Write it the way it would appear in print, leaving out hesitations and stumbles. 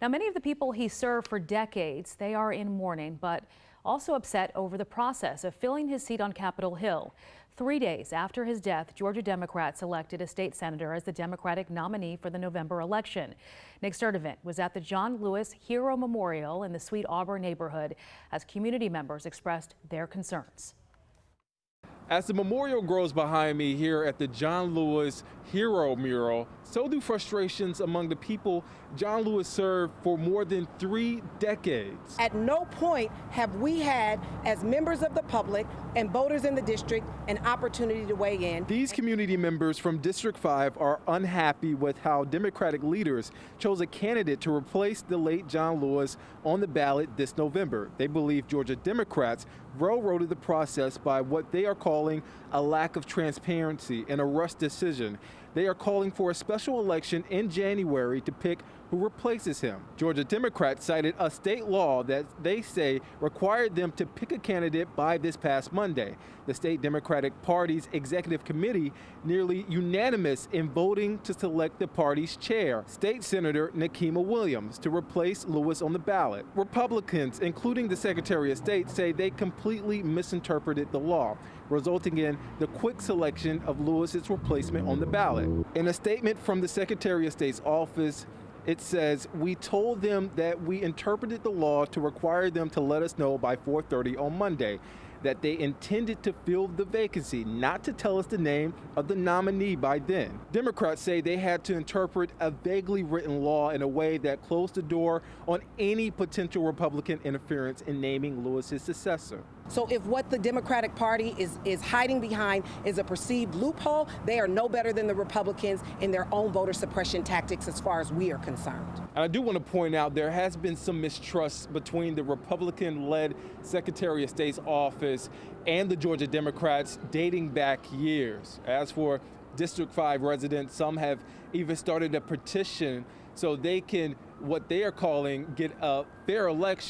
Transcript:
Now, many of the people he served for decades, they are in mourning, but also upset over the process of filling his seat on Capitol Hill. 3 days after his death, Georgia Democrats elected a state senator as the Democratic nominee for the November election. Nick Sturdivant was at the John Lewis Hero Memorial in the Sweet Auburn neighborhood as community members expressed their concerns. As the memorial grows behind me here at the John Lewis Hero mural, so do frustrations among the people John Lewis served for more than 3 decades. At no point have we had, as members of the public and voters in the district, an opportunity to weigh in. These community members from District 5 are unhappy with how Democratic leaders chose a candidate to replace the late John Lewis on the ballot this November. They believe Georgia Democrats railroaded the process by what they are calling a lack of transparency and a rushed decision. They are calling for a special election in January to pick who replaces him. Georgia Democrats cited a state law that they say required them to pick a candidate by this past Monday. The state Democratic Party's executive committee nearly unanimous in voting to select the party's chair, State Senator Nikema Williams, to replace Lewis on the ballot. Republicans, including the Secretary of State, say they completely misinterpreted the law, resulting in the quick selection of Lewis's replacement on the ballot. In a statement from the Secretary of State's office, it says, "We told them that we interpreted the law to require them to let us know by 4:30 on Monday that they intended to fill the vacancy, not to tell us the name of the nominee by then." Democrats say they had to interpret a vaguely written law in a way that closed the door on any potential Republican interference in naming Lewis his successor. So if what the Democratic Party is hiding behind is a perceived loophole, they are no better than the Republicans in their own voter suppression tactics as far as we are concerned. And I do want to point out there has been some mistrust between the Republican-led Secretary of State's office and the Georgia Democrats dating back years. As for District 5 residents, some have even started a petition so they can, what they are calling, get a fair election.